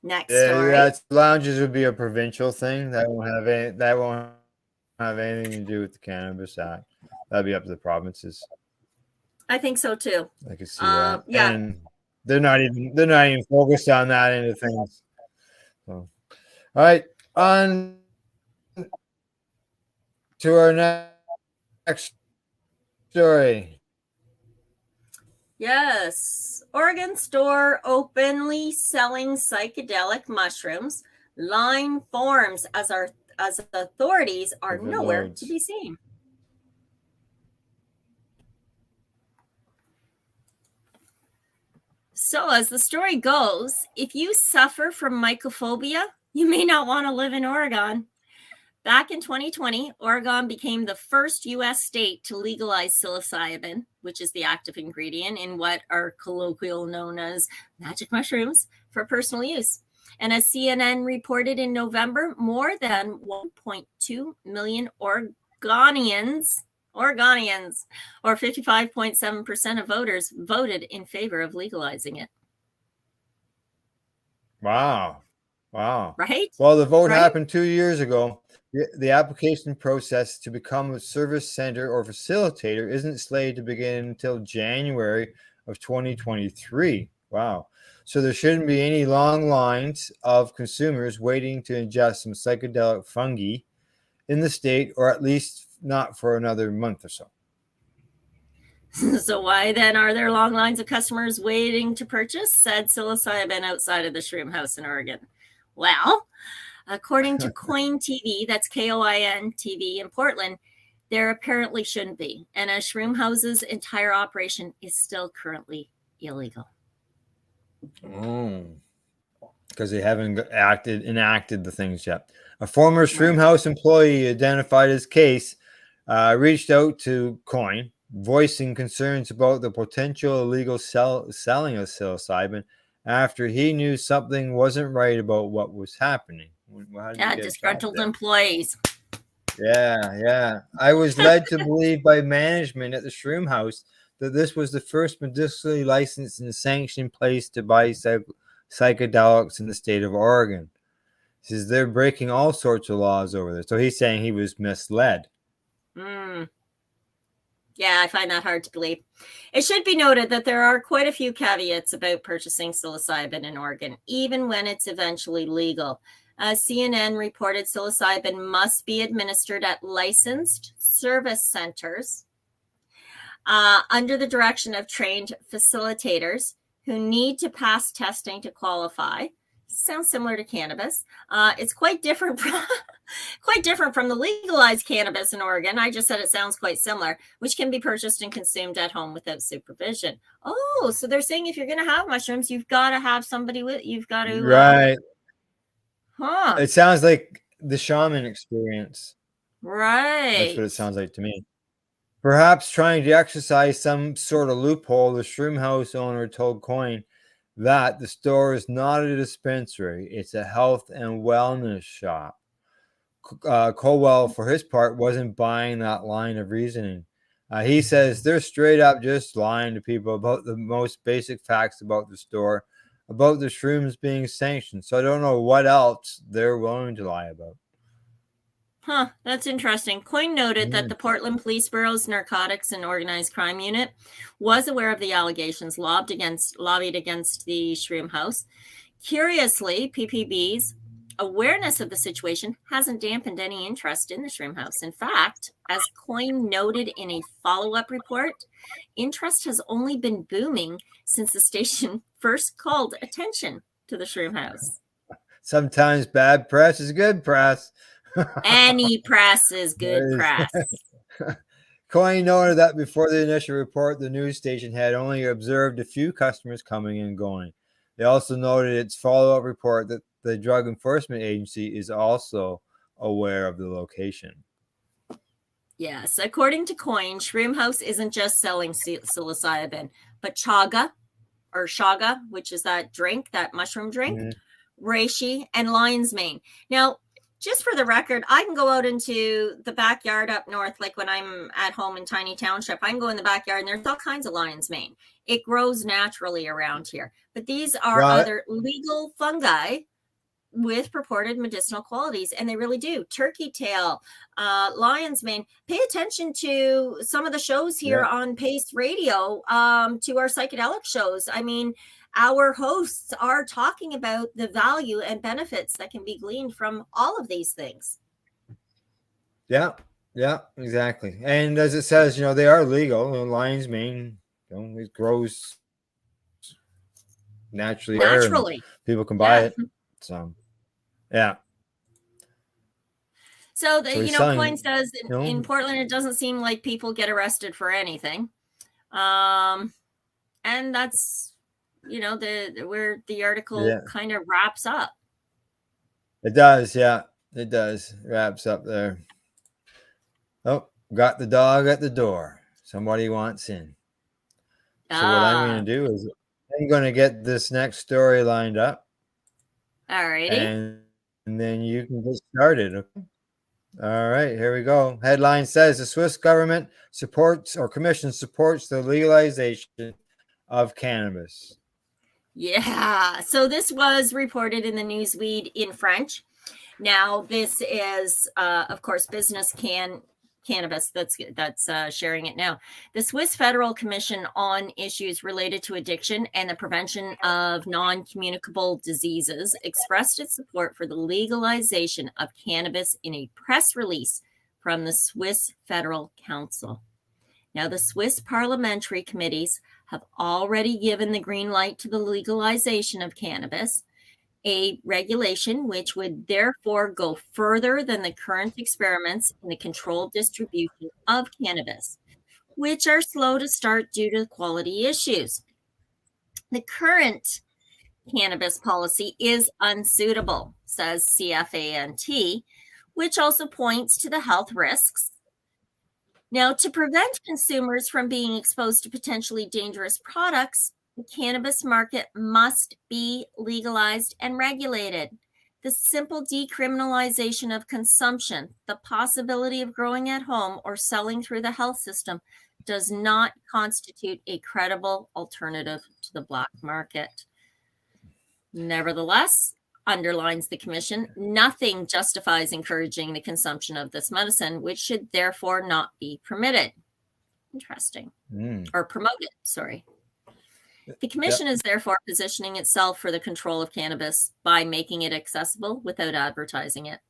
Next story. Yeah, lounges would be a provincial thing. That won't have anything to do with the Cannabis Act. That'd be up to the provinces. I think so too. I can see that. Yeah. And they're not even focused on that end of things. So, all right. On to our next story. Yes. Oregon store openly selling psychedelic mushrooms. Line forms as authorities are nowhere to be seen. So, as the story goes, if you suffer from mycophobia, you may not want to live in Oregon. Back in 2020, Oregon became the first U.S. state to legalize psilocybin, which is the active ingredient in what are colloquially known as magic mushrooms, for personal use. And as CNN reported in November, more than 1.2 million Oregonians, or 55.7% of voters, voted in favor of legalizing it. Wow. Right? Well, the vote Right? happened 2 years ago. The application process to become a service center or facilitator isn't slated to begin until January of 2023. Wow. So there shouldn't be any long lines of consumers waiting to ingest some psychedelic fungi in the state, or at least not for another month or so. So why then are there long lines of customers waiting to purchase said psilocybin outside of the Shroom House in Oregon? Well, according to Coin TV, that's KOIN TV in Portland, there apparently shouldn't be. And as Shroom House's entire operation is still currently illegal. Oh, because they haven't enacted the things yet. A former Shroom House employee identified his case, reached out to Coin, voicing concerns about the potential illegal selling of psilocybin after he knew something wasn't right about what was happening. Disgruntled employees. Yeah. I was led to believe by management at the Shroom House that this was the first medicinally licensed and sanctioned place to buy psychedelics in the state of Oregon. He says they're breaking all sorts of laws over there. So he's saying he was misled. Yeah, I find that hard to believe. It should be noted that there are quite a few caveats about purchasing psilocybin in Oregon, even when it's eventually legal. CNN reported psilocybin must be administered at licensed service centers under the direction of trained facilitators who need to pass testing to qualify. Sounds similar to cannabis. It's quite different from the legalized cannabis in Oregon. I just said it sounds quite similar, which can be purchased and consumed at home without supervision. Oh, so they're saying if you're going to have mushrooms, you've got to have somebody with. You've got to right. Huh. It sounds like the shaman experience. Right. That's what it sounds like to me. Perhaps trying to exercise some sort of loophole, the Shroom House owner told Coin that the store is not a dispensary, it's a health and wellness shop. Colwell, for his part, wasn't buying that line of reasoning. He says they're straight up just lying to people about the most basic facts about the store, about the shrooms being sanctioned. So I don't know what else they're willing to lie about. Huh, that's interesting. Coin noted that the Portland Police Bureau's Narcotics and Organized Crime Unit was aware of the allegations lobbied against the Shroom House. Curiously, PPB's awareness of the situation hasn't dampened any interest in the Shroom House. In fact, as Coin noted in a follow-up report, interest has only been booming since the station first called attention to the Shroom House. Sometimes bad press is good press. Any press is good press. Coin noted that before the initial report, the news station had only observed a few customers coming and going. They also noted its follow-up report that the Drug Enforcement Agency is also aware of the location. Yes, according to Coin, Shroom House isn't just selling psilocybin, but chaga, which is that drink, that mushroom drink, reishi, and lion's mane. Now, just for the record, I can go out into the backyard up north, like when I'm at home in Tiny Township, I can go in the backyard and there's all kinds of lion's mane. It grows naturally around here. But these are other legal fungi with purported medicinal qualities, and they really do. Turkey tail, lion's mane. Pay attention to some of the shows here on Pace Radio, to our psychedelic shows. I mean, our hosts are talking about the value and benefits that can be gleaned from all of these things. Yeah, exactly. And as it says, they are legal. Lion's mane, it grows naturally. People can buy it. So, yeah. So Coin says in Portland, it doesn't seem like people get arrested for anything. And that's where the article Yeah. kind of wraps up. It does, yeah. It does. Wraps up there. Oh, got the dog at the door. Somebody wants in. So what I'm going to do is I'm going to get this next story lined up. All righty. And then you can get started. Okay. All right, here we go. Headline says the Swiss government supports the legalization of cannabis. Yeah. So this was reported in the Newsweek in French. Now, this is, of course, Business Cannabis that's sharing it now. The Swiss Federal Commission on Issues Related to Addiction and the Prevention of Non-Communicable Diseases expressed its support for the legalization of cannabis in a press release from the Swiss Federal Council. Now, the Swiss parliamentary committees have already given the green light to the legalization of cannabis, a regulation which would therefore go further than the current experiments in the controlled distribution of cannabis, which are slow to start due to quality issues. The current cannabis policy is unsuitable, says CFANT, which also points to the health risks. Now, to prevent consumers from being exposed to potentially dangerous products, the cannabis market must be legalized and regulated. The simple decriminalization of consumption, the possibility of growing at home or selling through the health system, does not constitute a credible alternative to the black market. Nevertheless, underlines the commission, nothing justifies encouraging the consumption of this medicine, which should therefore not be permitted. Interesting. Or promoted, sorry. The commission is therefore positioning itself for the control of cannabis by making it accessible without advertising it.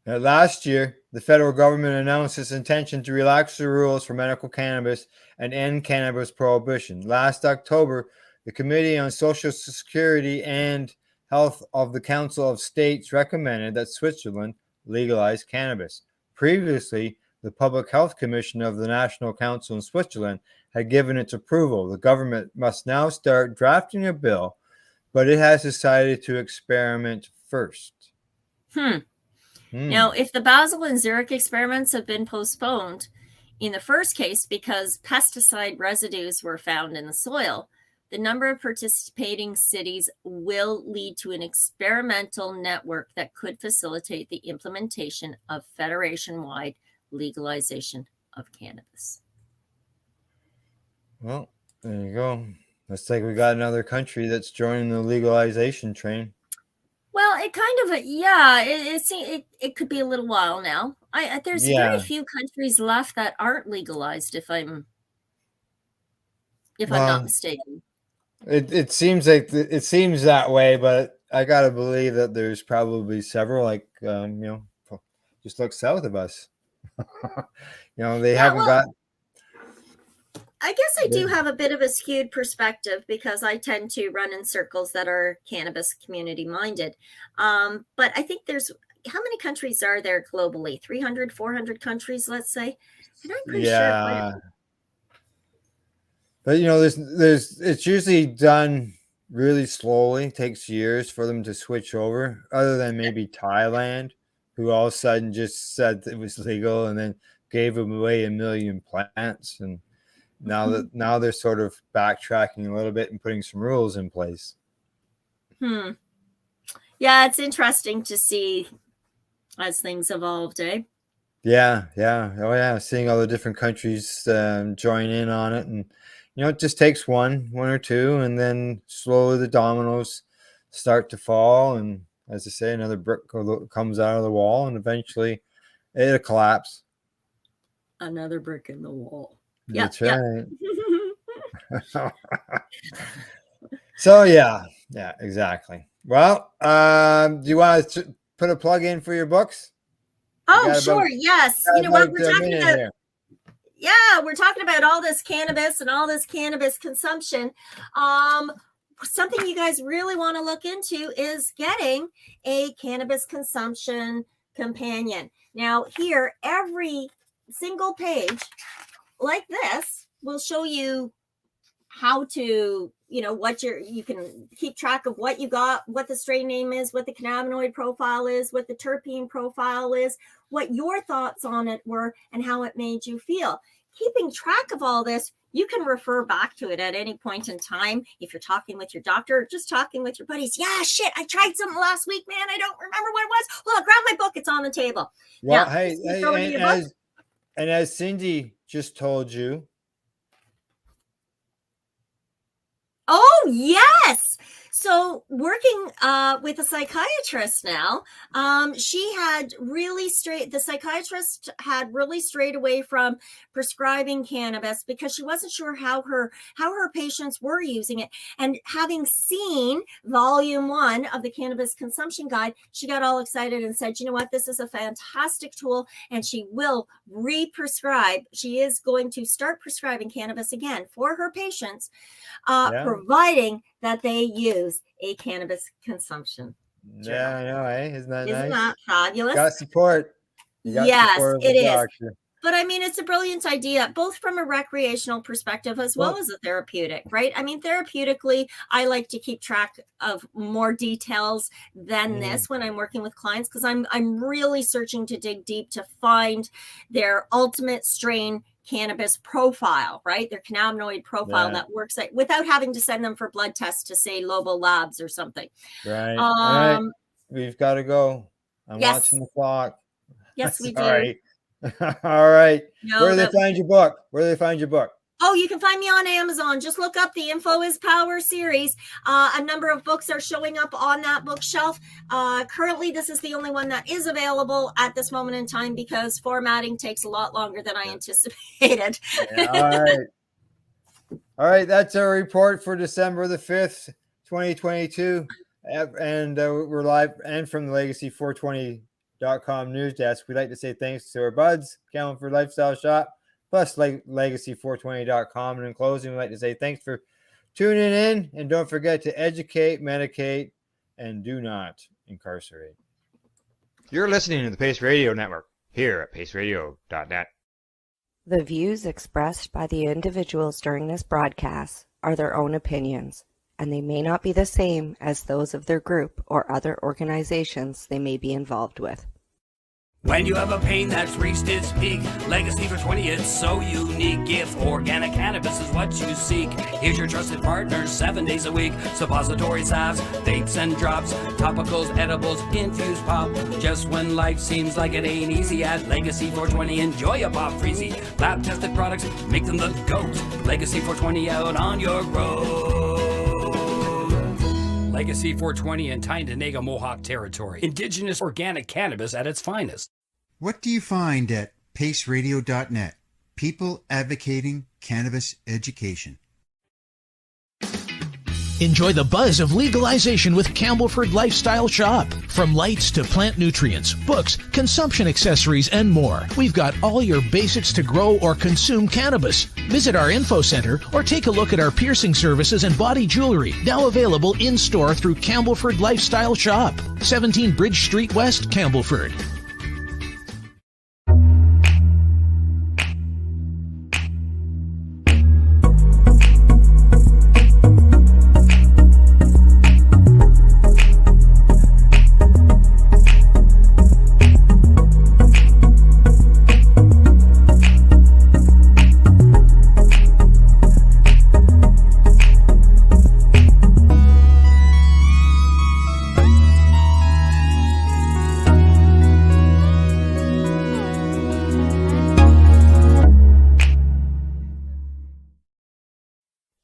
Last year, the federal government announced its intention to relax the rules for medical cannabis and end cannabis prohibition. Last October, the Committee on Social Security and Health of the Council of States recommended that Switzerland legalize cannabis. Previously, the Public Health Commission of the National Council in Switzerland had given its approval. The government must now start drafting a bill, but it has decided to experiment first. Now, if the Basel and Zurich experiments have been postponed, in the first case because pesticide residues were found in the soil, the number of participating cities will lead to an experimental network that could facilitate the implementation of federation-wide legalization of cannabis. Well, there you go. Looks like we got another country that's joining the legalization train. Well, it kind of, it could be a little while now. There's very few countries left that aren't legalized, if I'm not mistaken. It seems that way, but I gotta believe that there's probably several. Like just look south of us. They haven't got. I guess I do have a bit of a skewed perspective because I tend to run in circles that are cannabis community minded. But I think how many countries are there globally? 300, 400 countries, let's say. And I'm pretty sure. But it's usually done really slowly. It takes years for them to switch over, other than maybe Thailand, who all of a sudden just said it was legal and then gave them away 1 million plants. And now they're sort of backtracking a little bit and putting some rules in place. Yeah, it's interesting to see as things evolved, eh? Yeah. Oh yeah, seeing all the different countries join in on it, and it just takes one or two, and then slowly the dominoes start to fall, and as I say, another brick comes out of the wall, and eventually it'll collapse. Another brick in the wall. That's right. So yeah, exactly. Well, do you want to put a plug in for your books? Oh, sure. Yes. You know what we're talking about? Yeah, we're talking about all this cannabis and all this cannabis consumption. Something you guys really want to look into is getting a cannabis consumption companion. Now, here, every single page like this will show you how to, you can keep track of what you got, what the strain name is, what the cannabinoid profile is, what the terpene profile is, what your thoughts on it were, and how it made you feel. Keeping track of all this, you can refer back to it at any point in time. If you're talking with your doctor, or just talking with your buddies. Yeah, shit, I tried something last week, man. I don't remember what it was. Well, grab my book. It's on the table. Well, now, hey, as Cindy just told you. Oh, yes. So working with a psychiatrist now, the psychiatrist had really strayed away from prescribing cannabis because she wasn't sure how her patients were using it. And having seen volume 1 of the Cannabis Consumption Guide, she got all excited and said, you know what, this is a fantastic tool, and she will re-prescribe. She is going to start prescribing cannabis again for her patients, providing that they use a cannabis consumption journal. Yeah, I know, eh? Isn't that nice? Isn't that fabulous? Got support. Yes, it is. Doctor. But I mean, it's a brilliant idea, both from a recreational perspective as well as a therapeutic, right? I mean, therapeutically, I like to keep track of more details than this when I'm working with clients, because I'm really searching to dig deep to find their ultimate strain cannabis profile, right? Their cannabinoid profile that works without having to send them for blood tests to say Lobo Labs or something. Right. All right. We've got to go. I'm watching the clock. Yes, we do. Sorry. All right. Where do they find your book? Oh, you can find me on Amazon. Just look up the Info is Power series. A number of books are showing up on that bookshelf. Currently, this is the only one that is available at this moment in time because formatting takes a lot longer than I anticipated. All right. All right. That's our report for December the 5th, 2022. And we're live and from the Legacy420.com news desk. We'd like to say thanks to our buds, Campbellford Lifestyle Shop, plus Legacy420.com. And in closing, we'd like to say thanks for tuning in. And don't forget to educate, medicate, and do not incarcerate. You're listening to the Pace Radio Network here at paceradio.net. The views expressed by the individuals during this broadcast are their own opinions, and they may not be the same as those of their group or other organizations they may be involved with. When you have a pain that's reached its peak, Legacy for 20, it's so unique. If organic cannabis is what you seek, here's your trusted partners 7 days a week. Suppository salves, vapes and drops, topicals, edibles, infused pop. Just when life seems like it ain't easy, at Legacy 420, enjoy a pop freezy. Lab tested products, make them the GOAT. Legacy 420 out on your road. Legacy 420 in Tyendinaga Mohawk territory. Indigenous organic cannabis at its finest. What do you find at paceradio.net? People advocating cannabis education. Enjoy the buzz of legalization with Campbellford Lifestyle Shop. From lights to plant nutrients, books, consumption accessories, and more, we've got all your basics to grow or consume cannabis. Visit our info center or take a look at our piercing services and body jewelry, now available in-store through Campbellford Lifestyle Shop, 17 Bridge Street West, Campbellford.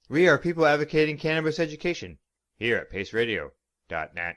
We are people advocating cannabis education here at paceradio.net.